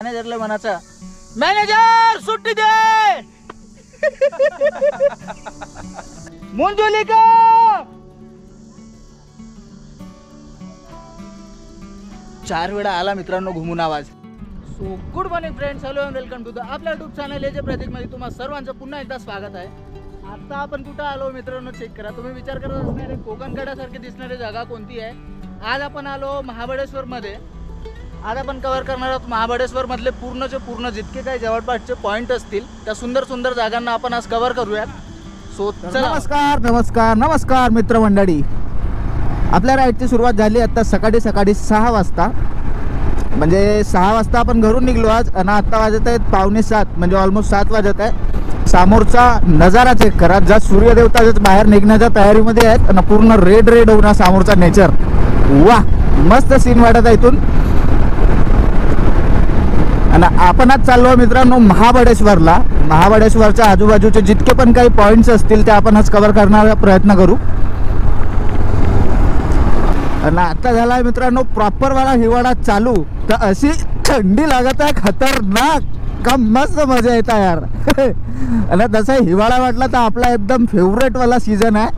मॅनेजरला म्हणायचं, मॅनेजर सुट्टी दे. मुंजुलिका. चार वेळा आला मित्रांनो घुमून आवाज. So good morning friends, hello and welcome to the आपल्या यूट्यूब चॅनल एजे प्रतीकमध्ये तुम्हा सर्वांचं पुन्हा एकदा स्वागत आहे. आता आपण कुठं आलो मित्रांनो चेक करा. तुम्ही विचार करत असणारे कोकणकड्यासारखी दिसणारी जागा कोणती आहे. आज आपण आलो महाबळेश्वरमध्ये. आज आपण कव्हर करणार आहोत महाबळेश्वर मधले पूर्णचे पूर्ण जितके काही जवळपासचे पॉईंट असतील त्या सुंदर सुंदर जागांना आपण आज कव्हर करूयात. सो नमस्कार नमस्कार नमस्कार मित्रमंडळी. आपल्या राईडची सुरुवात झाली आता सकाळी 6 वाजता. म्हणजे 6 वाजता आपण घरून निघलो आज आणि आत्ता वाजत आहेत 6:45 म्हणजे ऑलमोस्ट 7 वाजत आहे. समोरचा नजारा चेक करा. ज्या सूर्यदेवता बाहेर निघण्याच्या तयारीमध्ये आहेत आणि पूर्ण रेड होऊन समोरचा नेचर. वा मस्त सीन वाटत आहे इथून. आणि आपण आज चाललो मित्रांनो महाबळेश्वरला. महाबळेश्वरच्या आजूबाजूचे जितके पण काही पॉईंट्स असतील ते आपण आज कव्हर करण्याचा प्रयत्न करू. आणि आता झाला आहे मित्रांनो प्रॉपर वाला हिवाळा चालू. तर अशी थंडी लागत आहे खतरनाक. का मस्त मजा येत आहे यार. आणि तसा हिवाळा वाटला तर आपला एकदम फेवरेट वाला सीझन आहे.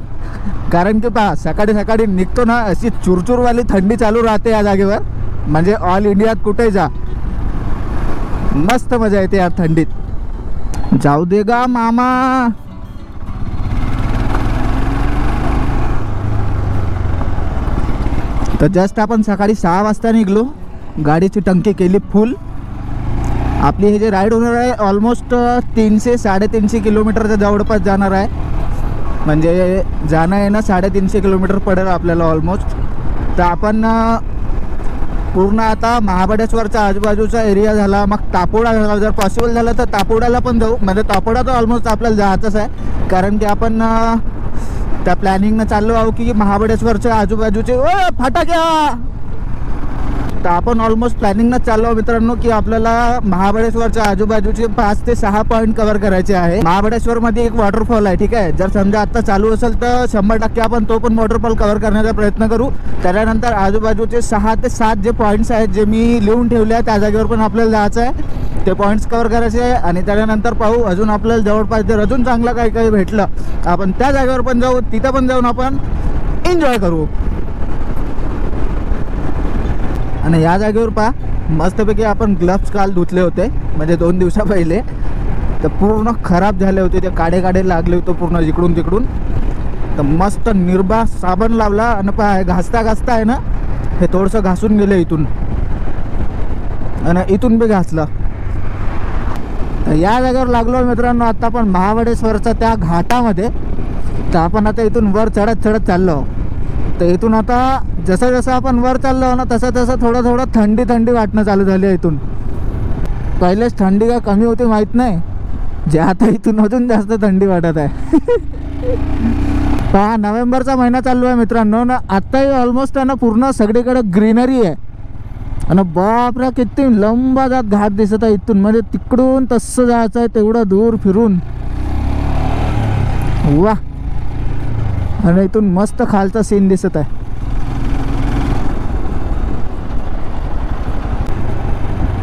कारण की पहा सकाळी निघतो ना अशी चुरचुरवाली थंडी चालू राहते या जागेवर. म्हणजे ऑल इंडियात कुठे जा मस्त मजा येते यार थंडीत. जाऊ दे गा मामा. तर जस्ट आपण सकाळी 6 वाजता निघलो. गाडीची टंकी केली फुल. आपली हे जे राईड होणार आहे ऑलमोस्ट 300-350 किलोमीटरच्या जवळपास जाणार आहे. म्हणजे जाणं येणं 350 किलोमीटर पडेल आपल्याला ऑलमोस्ट. तर आपण पूर्ण आता महाबळेश्वरच्या आजूबाजूचा एरिया झाला, मग तापोडा झाला. जर पॉसिबल झालं तर तापोडाला पण जाऊ. म्हणजे तापोडा तर ऑलमोस्ट आपल्याला जायचंच आहे. कारण की आपण त्या प्लॅनिंगनं चाललो आहो की महाबळेश्वरच्या आजूबाजूचे फटाक्या. तर आपण ऑलमोस्ट प्लॅनिंगनं चाललो आहो मित्रांनो की आपल्याला महाबळेश्वरच्या आजूबाजूचे 5 ते 6 पॉईंट कव्हर करायचे आहे. महाबळेश्वरमध्ये एक वॉटरफॉल आहे, ठीक आहे. जर समजा आता चालू असेल तर 100% आपण तो पण वॉटरफॉल कव्हर करण्याचा प्रयत्न करू. त्यानंतर आजूबाजूचे 6 ते 7 जे पॉईंट्स आहेत जे मी लिहून ठेवले आहेत त्या जागेवर पण आपल्याला जायचं आहे. ते पॉईंट्स कव्हर करायचे आहे. आणि त्यानंतर पाहू अजून आपल्याला जवळपास जर अजून चांगलं काही भेटलं आपण त्या जागेवर पण जाऊ. तिथं पण जाऊन आपण एन्जॉय करू. आणि या जागेवर पहा मस्तपैकी आपण ग्लव्स काल धुतले होते म्हणजे 2 दिवसा पहिले. तर पूर्ण खराब झाले होते. ते काडे लागले होते पूर्ण जिकडून तिकडून. तर मस्त निर्भा साबण लावला आणि पहा घासता आहे ना हे थोडंसं घासून गेलं इथून आणि इथून बी घासलं. तर या जागेवर लागलो मित्रांनो आता आपण महाबळेश्वरच्या त्या घाटामध्ये. तर आपण आता इथून वर चढत चाललो. तर इथून आता जसं आपण वर चाललो ना तसं थोडं थंडी वाटणं चालू झाली आहे. इथून पहिलेच थंडी काय कमी होती माहीत नाही. जे आता इथून अजून जास्त थंडी वाटत आहे. पहा नोव्हेंबरचा महिना चालू आहे मित्रांनो ना. आत्ताही ऑलमोस्ट आहे ना पूर्ण सगळीकडे ग्रीनरी आहे. आणि बापरे किती लंबा जात घाट दिसत आहे इथून. म्हणजे तिकडून तसं जायचं आहे तेवढं दूर फिरून. वा. आणि इथून मस्त खालचा सीन दिसत आहे.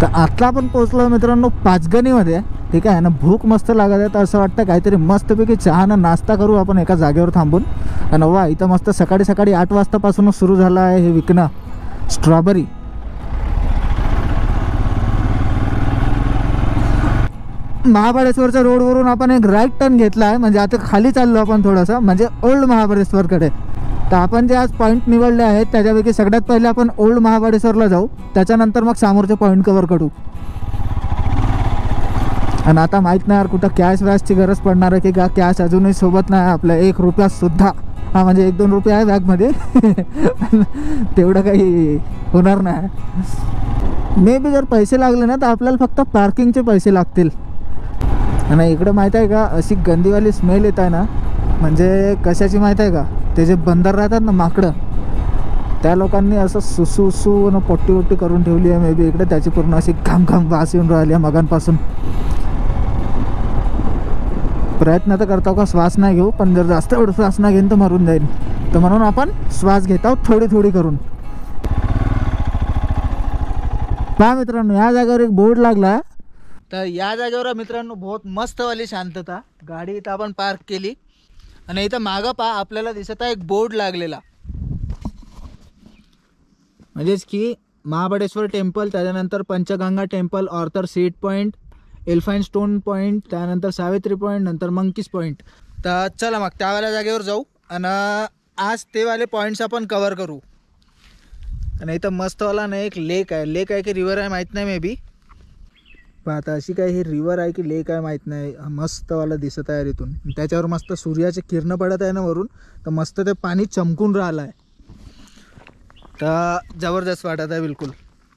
तर आता आपण पोहोचलो मित्रांनो पाचगणीमध्ये, ठीक आहे ना. भूक मस्त लागत आहे तर असं वाटतं काहीतरी मस्तपैकी चहानं नाश्ता करू आपण एका जागेवर थांबून. आणि वा इथं मस्त सकाळी 8 वाजतापासूनच सुरू झालं आहे हे विकणं स्ट्रॉबेरी. महाबळेश्वरच्या रोडवरून आपण एक राईट टर्न घेतला आहे. म्हणजे आता खाली चाललो आपण थोडंसं म्हणजे ओल्ड महाबळेश्वरकडे. तर आपण जे आज पॉईंट निवडले आहेत त्याच्यापैकी सगळ्यात पहिले आपण ओल्ड महाबळेश्वरला जाऊ. त्याच्यानंतर मग समोरचे पॉईंट कव्हर करू. आणि आता माहीत नाही यार कुठं कॅशची गरज पडणार आहे की का. कॅश अजूनही सोबत नाही आपल्या 1 रुपयासुद्धा. हा म्हणजे 1-2 रुपये आहे बॅगमध्ये. तेवढं काही होणार नाही. मे बी जर पैसे लागले ना तर आपल्याला फक्त पार्किंगचे पैसे लागतील. आणि इकडे माहीत आहे का अशी गंदीवाली स्मेल येत आहे ना. म्हणजे कशाची माहीत आहे का. ते जे बंदर राहतात ना माकडं त्या लोकांनी असं सुसू आणि पोट्टी करून ठेवली आहे मे बी इकडे. त्याची पूर्ण अशी घाम वास येऊन राहिली आहे मगांपासून. प्रयत्न तर करतो का श्वास नाही घेऊ. पण जर जास्त वेळ श्वास नाही घेईन तर मरून जाईल. तर म्हणून आपण श्वास घेत आहोत थोडी करून. पहा मित्रांनो, या जागेवर एक बोर्ड लागला. तर या जागेवर मित्रांनो बहुत मस्तवाली शांतता. गाडी इथं आपण पार्क केली आणि इथं मागं पहा आपल्याला दिसत आहे एक बोर्ड लागलेला, म्हणजेच की महाबळेश्वर टेम्पल, त्याच्यानंतर Panchganga temple, Arthur seat point, Elphinstone point, त्यानंतर सावित्री पॉईंट, नंतर मंकीज पॉईंट. तर चला मग त्यावाल्या जागेवर जाऊ आणि आज ते वाले पॉईंट्स आपण कवर करू. आणि इथं मस्तवाला ना एक लेक आहे की रिव्हर आहे माहीत नाही, मे बी. पण आता अशी काय ही रिव्हर आहे की लेक आहे माहीत नाही. मस्तवाला दिसत आहे इथून, त्याच्यावर मस्त सूर्याचे किरण पडत आहे ना वरून, तर मस्त ते पाणी चमकून राहिलं आहे. तर जबरदस्त वाटत आहे बिलकुल.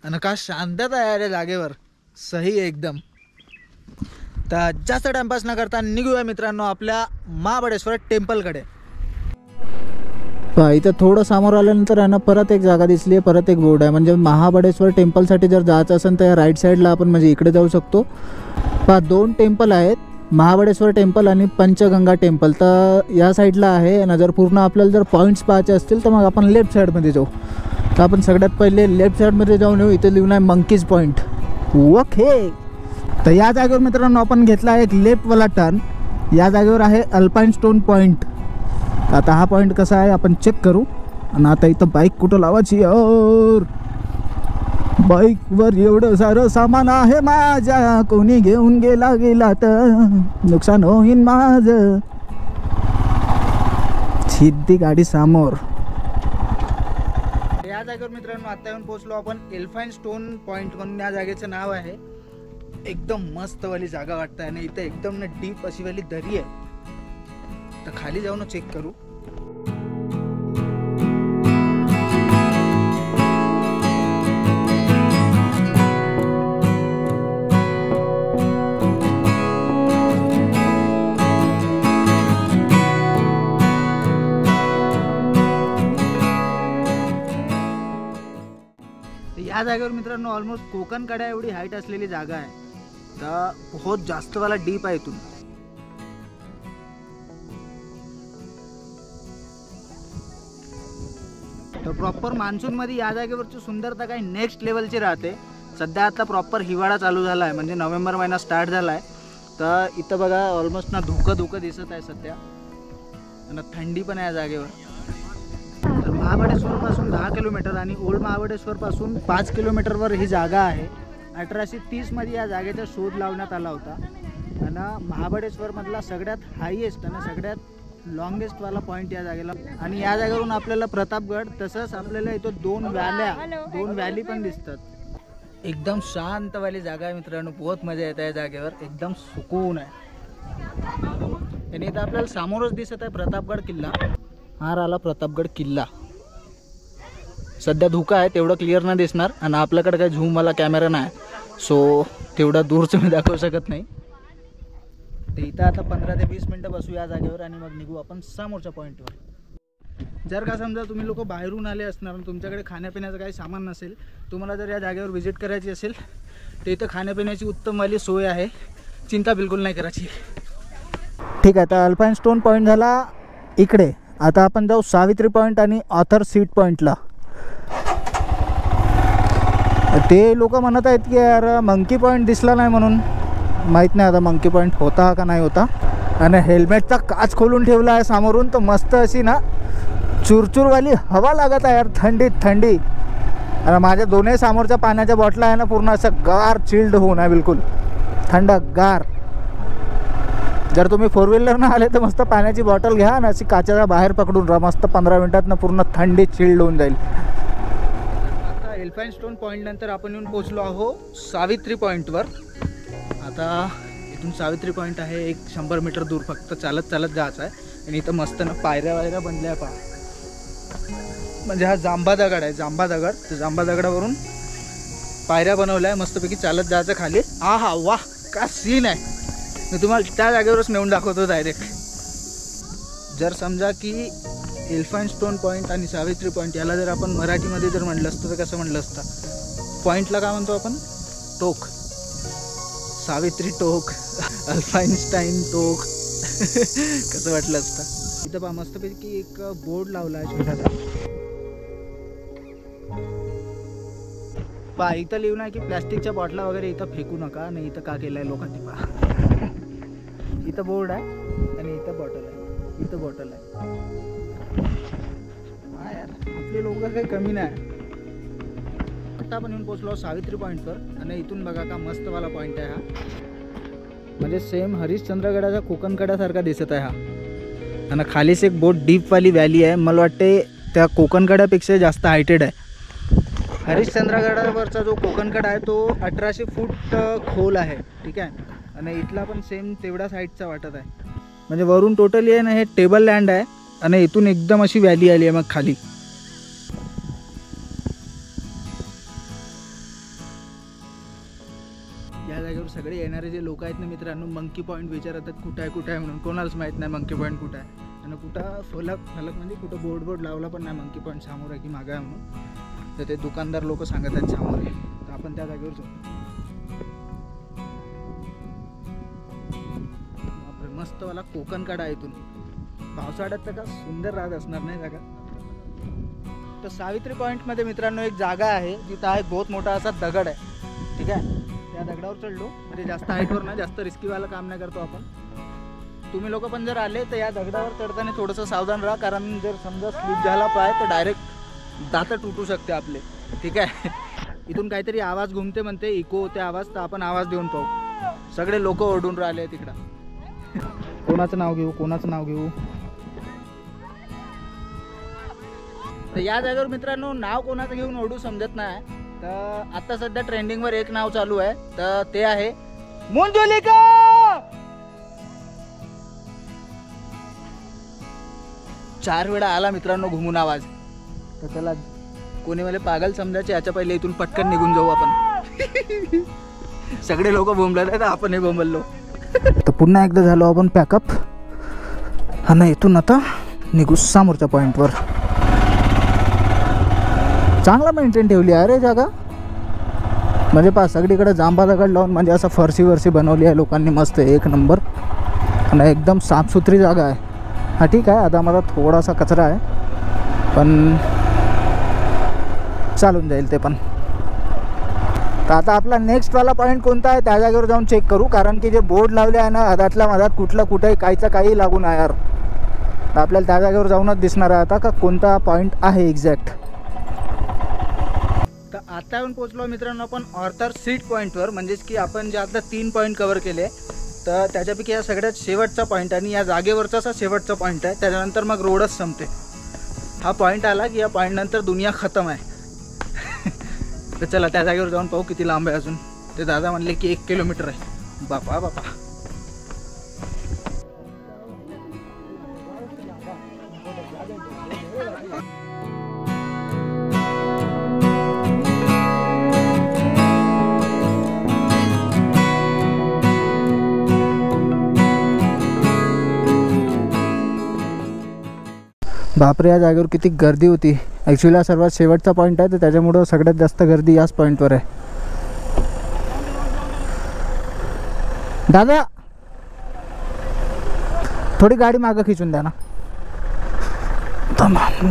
आणि का शांतता आहे रे जागेवर, सही एकदम. तर जास्त टाइमपास न करता निघूया मित्रांनो आपल्या महाबळेश्वर टेम्पलकडे. इथं थोडं समोर आल्यानंतर आहे ना परत एक जागा दिसली आहे, परत एक बोर्ड आहे. म्हणजे महाबळेश्वर टेम्पलसाठी जर जायचं असेल तर या राईट साईडला आपण म्हणजे इकडे जाऊ शकतो. दोन टेम्पल आहेत, महाबळेश्वर टेम्पल आणि पंचगंगा टेम्पल. तर या साईडला आहे. आणि जर पूर्ण आपल्याला जर पॉईंट्स पाहायचे असतील तर मग आपण लेफ्ट साईडमध्ये जाऊ. तर आपण सगळ्यात पहिले लेफ्ट साईडमध्ये जाऊन येऊ. इथे लिहून आहे मंकीज पॉईंट. ओके. तर या जागेवर मित्रांनो आपण घेतला आहे एक लेफ्टवाला टर्न. या जागेवर आहे अल्पाईन स्टोन पॉईंट. आता हा पॉईंट कसा आहे आपण चेक करू. आणि आता इथं बाईक कुठं लावायची यार, बाईकवर एवढं सारं सामान आहे माझ्या, कोणी घेऊन गेला तर नुकसान होईन माझं. सिद्धी गाडी समोर. या जागेवर मित्रांनो आता येऊन पोहोचलो आपण. एल्फाईन स्टोन पॉईंट म्हणून या जागेचं नाव आहे. एकदम मस्तवाली जागा वाटतं आणि इथं एकदम ना डीप अशी वाली दरी आहे. तर खाली जाऊन चेक करू. या जागेवर मित्रांनो ऑलमोस्ट कोकण कड्या एवढी हाईट असलेली जागा आहे. तर बहुत जास्त वाला डीप आहे इथून. तर प्रॉपर मान्सून मध्ये या जागेवरची सुंदरता काही नेक्स्ट लेवलची राहते. सध्या आता प्रॉपर हिवाळा चालू झाला आहे, म्हणजे नोव्हेंबर महिना स्टार्ट झाला आहे. तर इथं बघा ऑलमोस्ट ना धुकं दिसत आहे सध्या, आणि थंडी पण आहे या जागेवर. तर महाबळेश्वरपासून 10 किलोमीटर आणि ओल्ड महाबळेश्वरपासून 5 किलोमीटरवर ही जागा आहे. 1830 मध्ये या जागेचा शोध लावण्यात आला होता. आणि महाबळेश्वरमधला सगळ्यात हायेस्ट आणि सगळ्यात लॉंगेस्टवाला पॉईंट या जागेला. आणि या जागेवरून आपल्याला प्रतापगड, तसंच आपल्याला इथं दोन व्हॅली पण दिसतात. एकदम शांतवाली जागा आहे मित्रांनो, बहुत मजा येते या जागेवर, एकदम सुकून आहे. आणि इथं आपल्याला समोरच दिसत आहे प्रतापगड किल्ला. हा राहिला प्रतापगड किल्ला. सध्या धुका आहे, तेवढं क्लिअर नाही दिसणार. आणि आपल्याकडे काही झूमवाला कॅमेरा नाही, सो तेवढा दूरचं मी दाखवू शकत नाही. तर इथं आता 15 ते 20 मिनटं बसू या जागेवर आणि मग निघू आपण समोरच्या पॉईंटवर. जर का समजा तुम्ही लोक बाहेरून आले असणार आणि तुमच्याकडे खाण्यापिण्याचं काही सामान नसेल, तुम्हाला जर या जागेवर व्हिजिट करायची असेल तर इथं खाण्यापिण्याची उत्तमवाली सोय आहे. चिंता बिलकुल नाही करायची. ठीक आहे. तर अल्पाईन स्टोन पॉईंट झाला इकडे. आता आपण जाऊ सावित्री पॉईंट आणि ऑथर सीट पॉईंटला. ते लोक म्हणत आहेत की यार मंकी पॉईंट दिसला नाही म्हणून. माहीत नाही आता मंकी पॉईंट होता का नाही होता. आणि हेल्मेटचा काच खोलून ठेवला आहे समोरून, तर मस्त अशी ना चुरचुरवाली हवा लागत आहे यार, थंडी. आणि माझ्या दोन्ही समोरच्या पाण्याच्या बॉटला आहे ना पूर्ण असं गार चिल्ड होऊन आहे, बिलकुल थंड गार. जर तुम्ही 4 व्हीलरनं आले तर मस्त पाण्याची बॉटल घ्या आणि अशी काचेच्या बाहेर पकडून राहा, मस्त 15 मिनिटात ना पूर्ण थंडी चिल्ड होऊन जाईल. आता एल्फाईन स्टोन पॉईंट नंतर आपण येऊन पोहोचलो आहो सावित्री पॉईंटवर. आता इथून सावित्री पॉईंट आहे एक 100 मीटर दूर, फक्त चालत जायचं आहे. आणि इथं मस्त ना पायऱ्या बनल्या पहा. म्हणजे हा जांभा दगड आहे, जांभा दगडावरून पायऱ्या बनवल्या आहे. मस्तपैकी चालत जायचं खाली. हा वाह का सीन आहे. मी तुम्हाला त्या जागेवरच नेऊन दाखवतो डायरेक्ट. जर समजा की एल्फाईन स्टोन पॉईंट आणि सावित्री पॉईंट याला जर आपण मराठीमध्ये जर म्हणलं असतं तर कसं म्हणलं असतं? पॉईंटला काय म्हणतो आपण? टोक. सावित्री टोक, अल्फाईनस्टाईन टोक कसं वाटलं असतं. इथं पहा मस्तपैकी एक बोर्ड लावला आहे छोटासा. पहा इथं लिहून आहे की प्लॅस्टिकच्या बॉटला वगैरे इथं फेकू नका. नाही इथं का केलं आहे लोकांनी पहा. इथं बोर्ड आहे आणि इथं बॉटल आहे, इथं बॉटल आहे. हा यार आपले लोक काही कमी नाही. आता आपण येऊन पोचलो सावित्री पॉईंटवर आणि इथून बघा का मस्तवाला पॉईंट आहे हा. म्हणजे सेम हरिश्चंद्रगडाचा कोकणकड्यासारखा दिसत आहे हा. आणि खालीच एक बहुत डीपवाली व्हॅली आहे. मला वाटते त्या कोकणकड्यापेक्षा जास्त हायटेड आहे. हरिश्चंद्रगडावरचा जो कोकणकडा आहे तो 1800 फूट खोल आहे. ठीक आहे. आणि इथला पण सेम तेवढ्याच हाईटचा वाटत आहे. म्हणजे वरून टोटली आहे ना हे टेबल लँड आहे आणि इथून एकदम अशी व्हॅली आली आहे मग खाली. या जागेवर सगळे येणारे जे लोक आहेत ना मित्रांनो, मंकी पॉईंट विचारतात कुठं आहे म्हणून. कोणालाच माहीत नाही मंकी पॉईंट कुठं आहे. आणि कुठं फलक म्हणजे कुठं बोर्ड लावला पण नाही मंकी पॉईंट समोर आहे की मागं आहे म्हणून. तर ते दुकानदार लोक सांगत आहेत समोर आहे. तर आपण त्या जागेवर जाऊ. बापरे मस्तवाला कोकणकडा आहे. इथून पावसाळ्यात तर का सुंदर राहत असणार नाही जागा. तर सावित्री पॉईंटमध्ये मित्रांनो एक जागा आहे जिथं आहे बहुत मोठा असा दगड आहे. ठीक आहे. त्या दगडावर चढलो म्हणजे जास्त हाईटवर नाही, जास्त रिस्कीवाला काम नाही करतो आपण. तुम्ही लोक पण जर आले तर या दगडावर चढताना थोडंसं सावधान राहा, कारण जर समजा स्लिप झाला पाय तर डायरेक्ट दात तुटू शकते आपले. ठीक आहे. इथून काहीतरी आवाज घुमते म्हणते, इको होते आवाज. तर आपण आवाज देऊन पाहू. सगळे लोक ओरडून राहिले तिकडं. कोणाचं नाव घेऊ. तर या जागेवर मित्रांनो नाव कोणाचं घेऊन ओरडू समजत नाही. तर आता सध्या ट्रेंडिंगवर एक नाव चालू आहे, तर ते आहे मंजुलिका. 4 वेळा आला मित्रांनो घुमून आवाज. तर त्याला कोणी मला पागल समजायचे. याच्या पहिले इथून पटकन निघून जाऊ आपण. सगळे लोक बोंबलत आहेत, आपणही बोंबललो. तर पुन्हा एकदा झालो आपण पॅकअप आणि इथून आता निघू समोरच्या पॉईंटवर. चांगला मेंटेन ठेवली आहे रे जागा. म्हणजे पहा सगळीकडे जांभा दगड लावून म्हणजे असं फरशी बनवली आहे लोकांनी मस्त एक नंबर. आणि एकदम साफसुथरी जागा आहे. हा ठीक आहे. आता मला थोडासा कचरा आहे पण चालून जाईल ते पण. तर आता आपला नेक्स्टवाला पॉईंट कोणता आहे त्या जागेवर जाऊन चेक करू, कारण की जे बोर्ड लावले आहे ना अदातल्या मधात कुठलं कुठेही काही लागून आहे यार. तर आपल्याला त्या जागेवर जाऊनच दिसणार आहे आता का कोणता पॉईंट आहे एक्झॅक्ट. तर आता येऊन पोचलो मित्रांनो आपण ऑर्थर सीट पॉईंटवर. म्हणजेच की आपण जे आता 3 पॉईंट कव्हर केले तर त्याच्यापैकी या सगळ्यात शेवटचा पॉईंट आणि या जागेवरचाच हा शेवटचा पॉईंट आहे. त्याच्यानंतर मग रोडच संपते. हा पॉईंट आला की या पॉईंटनंतर दुनिया खतम आहे. तर चला त्या जागेवर जाऊन पाहू किती लांब आहे अजून. ते दादा म्हणले की 1 किलोमीटर आहे. बापा. बापरे या जागेवर किती गर्दी होती. ॲक्च्युली हा सर्वात शेवटचा पॉईंट आहे तर त्याच्यामुळं सगळ्यात जास्त गर्दी याच पॉईंटवर आहे. दादा थोडी गाडी मागं खिचून द्या ना.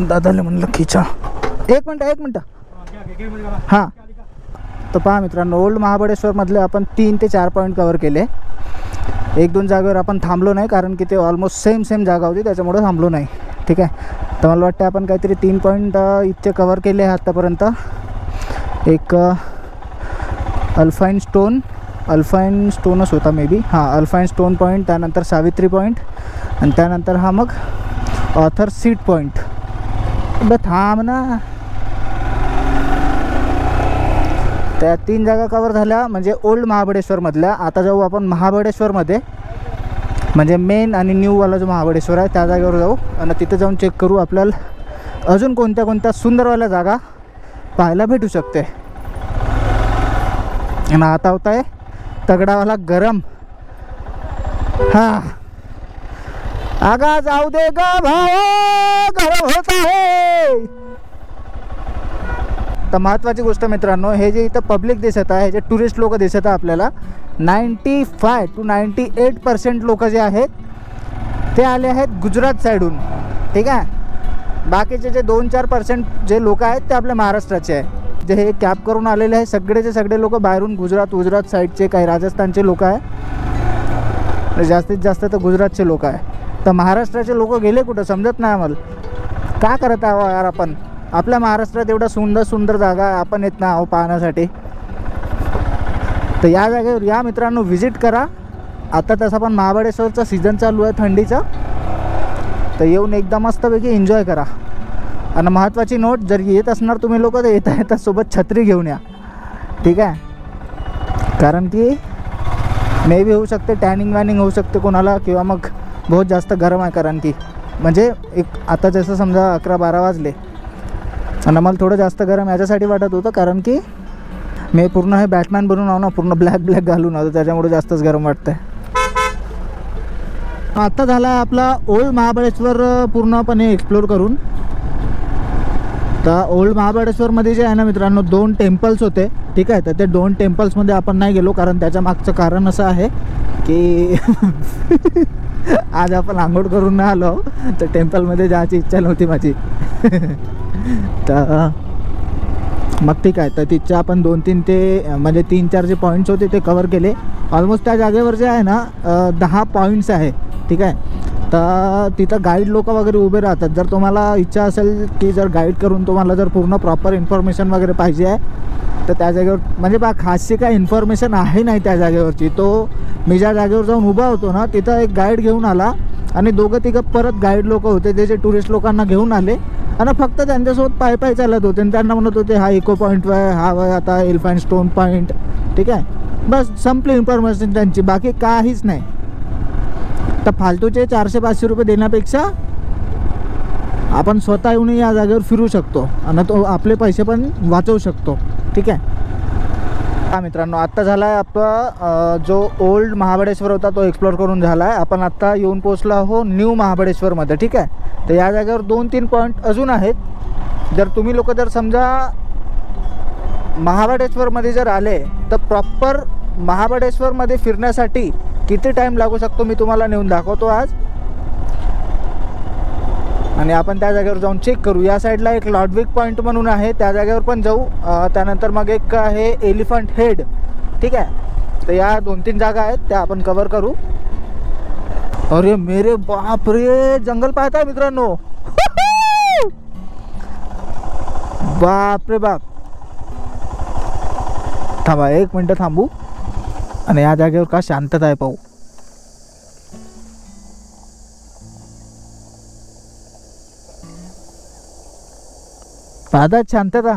दादाला म्हणलं खिचा. एक मिनटं हां. तर पहा मित्रांनो ओल्ड महाबळेश्वरमधले आपण 3 ते 4 पॉईंट कव्हर केले. 1-2 जागेवर आपण थांबलो नाही कारण की ते ऑलमोस्ट सेम जागा होती त्याच्यामुळं थांबलो नाही. ठीक आहे. तर मला वाटतं आपण काहीतरी 3 पॉईंट इतके कव्हर केले आहे आत्तापर्यंत. एक अल्फाईन स्टोनच होता मे बी. हां अल्फाईन स्टोन पॉईंट, त्यानंतर सावित्री पॉईंट आणि त्यानंतर हा मग ऑर्थर सीट पॉईंट. थांब ना. त्या 3 जागा कव्हर झाल्या म्हणजे ओल्ड महाबळेश्वरमधल्या. आता जाऊ आपण महाबळेश्वरमध्ये, म्हणजे मेन आणि न्यूवाला जो महाबळेश्वर आहे त्या जागेवर जाऊ आणि तिथे जाऊन चेक करू आपल्याला अजून कोणत्या सुंदरवाल्या जागा पाहायला भेटू शकते. आणि आता होत आहे तगडावाला गरम. हां आगा जाऊ दे गा भावा गरम होत आहे. तर महत्त्वाची गोष्ट मित्रांनो, हे जे इथं पब्लिक दिसत आहे, हे जे टुरिस्ट लोक दिसत आहे आपल्याला, 95 to 98% लोक जे आहेत ते आले आहेत गुजरात साईडहून. ठीक आहे. बाकीचे जे 2-4% जे लोक आहेत ते आपल्या महाराष्ट्राचे आहे. जे हे कॅब करून आलेले आहे सगळेचे सगळे लोक बाहेरून गुजरात साईडचे, काही राजस्थानचे लोक आहे, जास्तीत जास्त तर गुजरातचे लोक आहे. तर महाराष्ट्राचे लोक गेले कुठं समजत नाही आम्हाला. का करत आहो यार आपण? आपल्या महाराष्ट्रात एवढा सुंदर जागा आहे, आपण येत नाही आहो पाहण्यासाठी. तर या जागेवर या मित्रांनो, व्हिजिट करा. आता तसा पण महाबळेश्वरचा सीझन चालू आहे थंडीचा, तर येऊन एकदम मस्तपैकी एन्जॉय करा. आणि महत्त्वाची नोट, जर येत असणार तुम्ही लोक तर येता सोबत छत्री घेऊन या, ठीक आहे? कारण की मे बी होऊ शकते टॅनिंग होऊ शकते कोणाला, किंवा मग बहुत जास्त गरम आहे. कारण की म्हणजे एक आता जसं समजा 11-12 वाजले आणि मला थोडं जास्त गरम याच्यासाठी वाटत होतं, कारण की मी पूर्ण हे बॅटमॅन बनून आहो ना, पूर्ण ब्लॅक घालून आहो, त्याच्यामुळे जास्तच गरम वाटतं आहे. आता झाला आहे आपला ओल्ड महाबळेश्वर पूर्णपणे एक्सप्लोर करून. तर ओल्ड महाबळेश्वरमध्ये जे आहे ना मित्रांनो, 2 टेम्पल्स होते, ठीक आहे? तर ते 2 टेम्पल्समध्ये आपण नाही गेलो, कारण त्याच्या मागचं कारण असं आहे की आज आपण आंघोळ करून नाही आलो, तर टेम्पलमध्ये जायची इच्छा नव्हती माझी. तर मग ठीक आहे, तर तिथे आपण 2-3 ते म्हणजे 3-4 जे पॉईंट्स होते ते कवर केले. ऑलमोस्ट त्या जागेवर जे आहे ना 10 पॉईंट्स आहे, ठीक आहे? तर तिथं गाईड लोक वगैरे उभे राहतात. जर तुम्हाला इच्छा असेल की जर गाईड करून तुम्हाला जर पूर्ण प्रॉपर इन्फॉर्मेशन वगैरे पाहिजे आहे, तर त्या जागेवर म्हणजे बा खासशी काय इन्फॉर्मेशन आहे नाही त्या जागेवरची. तो मी ज्या जागेवर जाऊन उभा होतो ना, तिथं एक गाईड घेऊन आला आणि 2-3 परत गाईड लोक होते, ते जे टुरिस्ट लोकांना घेऊन आले आणि फक्त त्यांच्यासोबत पाय चालत होते आणि त्यांना म्हणत होते हा इको पॉईंट आहे, हा वय आता एलिफंट स्टोन पॉईंट, ठीक आहे? बस संपली इन्फॉर्मेशन त्यांची, बाकी काहीच नाही. तर फालतूचे 400-500 रुपये देण्यापेक्षा आपण स्वतः येऊन या जागेवर फिरू शकतो आणि तो आपले पैसे पण वाचवू शकतो, ठीक आहे? हा मित्रांनो, आत्ता झाला आहे आपला जो ओल्ड महाबळेश्वर होता तो एक्सप्लोर करून झाला आहे. आपण आत्ता येऊन पोचलो आहो न्यू महाबळेश्वरमध्ये, ठीक आहे? तर या जागेवर 2-3 पॉईंट अजून आहेत. जर तुम्ही लोक जर समजा महाबळेश्वरमध्ये जर आले, तर प्रॉपर महाबळेश्वरमध्ये फिरण्यासाठी किती टाईम लागू शकतो मी तुम्हाला नेऊन दाखवतो आज, आणि आपण त्या जागेवर जाऊन चेक करू. या साईडला एक लॉडविक पॉईंट म्हणून आहे, त्या जागेवर पण जाऊ. त्यानंतर मग एक आहे एलिफंट हेड, ठीक आहे? तर या 2-3 जागा आहेत, त्या आपण कवर करू. अरे मेरे बाप रे, जंगल पाहताय मित्रांनो, बाप रे बाप. थांबा 1 मिनटं थांबू आणि या जागेवर का शांतता आहे पाहू. पाहता शांतता.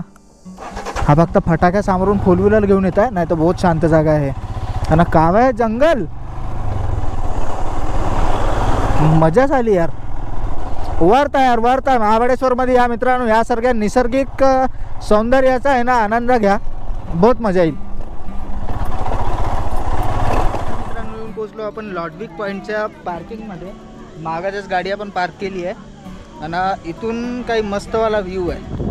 हा फक्त फटाक्या समोरून 4 व्हीलर घेऊन येत आहे, नाही तर बहुत शांत जागा आहे. आणि काव आहे जंगल, मजाच आली यार. वरता महाबळेश्वरमध्ये या मित्रांनो, या सारख्या नैसर्गिक सौंदर्याचा आहे ना आनंद घ्या, बहुत मजा येईल. मित्रांनो, येऊन पोचलो आपण लॉडविक पॉईंटच्या पार्किंगमध्ये. मागाच्याच गाडी आपण पार्क केली आहे आणि इथून काही मस्तवाला व्ह्यू आहे.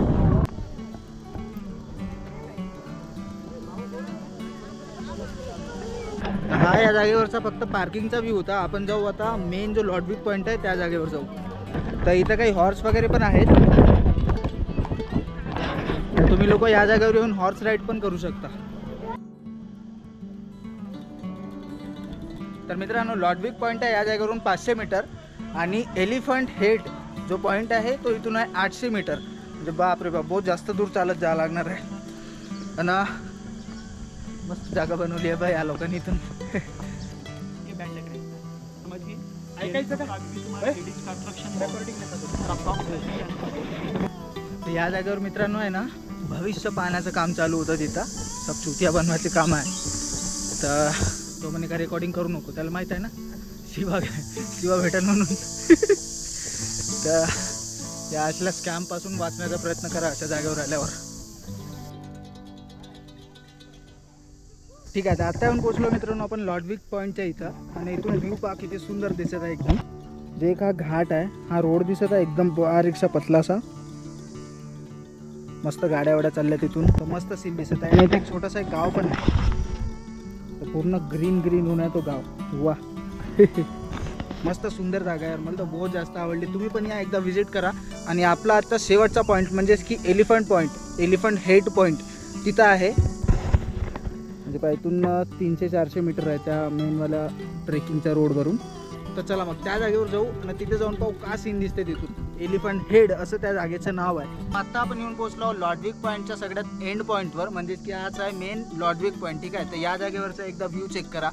हा या जागेवरचा फक्त पार्किंगचा व्ह्यू होता. आपण जाऊ आता मेन जो लॉडविक पॉईंट आहे त्या जागेवर जाऊ. तर इथं काही हॉर्स वगैरे पण आहेत, तुम्ही लोक या जागेवर येऊन हॉर्स राईड पण करू शकता. तर मित्रांनो, लॉडविक पॉईंट आहे या जागेवरून 500 मीटर आणि एलिफंट हेड जो पॉईंट आहे तो इथून आहे 800 मीटर. म्हणजे बापरे बाप, बहुत जास्त दूर चालत जावं लागणार आहे. आणि मस्त जागा बनवली आहे बाई या लोकांनी इथून. या जागेवर मित्रांनो आहे ना, भविष्य पाहण्याचं काम चालू होतं तिथं. सब चुतिया बनवायचे काम आहे. तर तो म्हणे का रेकॉर्डिंग करू नको, त्याला माहीत आहे ना शिवा भेटन म्हणून. तर या असल्या स्कॅमपासून वाचण्याचा प्रयत्न करा अशा जागेवर आल्यावर. ठीक आहे, तर आता येऊन पोचलो मित्रांनो आपण लॉडविक पॉईंटच्या इथं. आणि इथून व्ह्यू पहा किती सुंदर दिसत आहे एकदम. जे एक हा घाट आहे, हा रोड दिसत आहे एकदम रिक्षा पतलासा. मस्त गाड्या चालल्या तिथून. तर मस्त सीन दिसत आहे. आणि एक छोटासा एक गाव पण आहे, तर पूर्ण ग्रीन होऊन आहे तो गाव. वा मस्त सुंदर जागा आहे, मला तर बहुत जास्त आवडली. तुम्ही पण या एकदा व्हिजिट करा. आणि आपला आता शेवटचा पॉईंट म्हणजेच की elephant point, elephant head point तिथं आहे. म्हणजे पाय इथून 300-400 मीटर आहे त्या मेनवाल्या ट्रेकिंगच्या रोडवरून. तर चला मग त्या जागेवर जाऊ आणि तिथे जाऊन पाहू का सीन दिसते तिथून. एलिफंट हेड असं त्या जागेचं नाव आहे. आता आपण येऊन पोहोचलो लॉडविक पॉईंटच्या सगळ्यात एंड पॉईंटवर, म्हणजे की हाच आहे मेन लॉडविक पॉईंट. ठीक आहे, तर या जागेवरचा एकदा व्ह्यू चेक करा.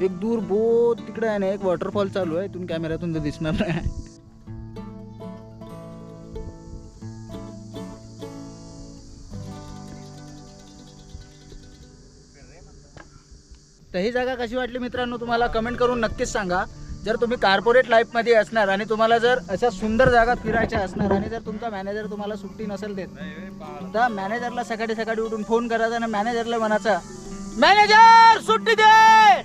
एक दूर बो तिकडे आहे ना एक वॉटरफॉल चालू आहे, इथून कॅमेऱ्यातून तर दिसणार नाही. तर ही जागा कशी वाटली मित्रांनो तुम्हाला कमेंट करून नक्कीच सांगा. जर तुम्ही कॉर्पोरेट लाईफमध्ये असणार आणि तुम्हाला जर अशा सुंदर जागा फिरायच्या असणार आणि जर तुमचा मॅनेजर तुम्हाला सुट्टी नसेल देत, तर मॅनेजरला सकाळी सकाळी उठून फोन करायचा आणि मॅनेजरला म्हणायचा, मॅनेजर सुट्टी दे.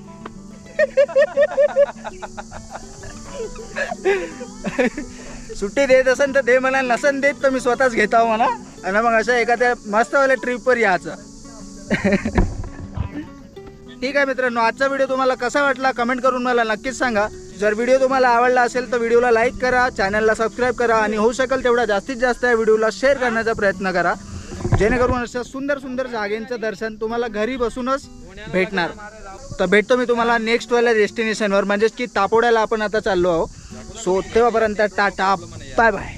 सुट्टी देत असेल तर दे म्हणा, नसन देत तर मी स्वतःच घेता म्हणा आणि मग अशा एखाद्या मस्तवाल्या ट्रिपवर यायचं. ठीक आहे मित्रांनो, आजचा व्हिडिओ तुम्हाला कसा वाटला कमेंट करून मला नक्कीच सांगा. जर व्हिडिओ तुम्हाला आवडला असेल तर व्हिडिओला लाईक करा, चॅनलला सबस्क्राईब करा आणि होऊ शकेल तेवढा जास्तीत जास्त या व्हिडिओला शेअर करण्याचा प्रयत्न करा, जेणेकरून अशा सुंदर सुंदर जागेंचं दर्शन तुम्हाला घरी बसूनच भेटणार. तर भेटतो मी तुम्हाला नेक्स्टवाल्या डेस्टिनेशनवर, म्हणजेच की तापोड्याला आपण आता चाललो आहोत. सो तेव्हापर्यंत टाटा बाय बाय.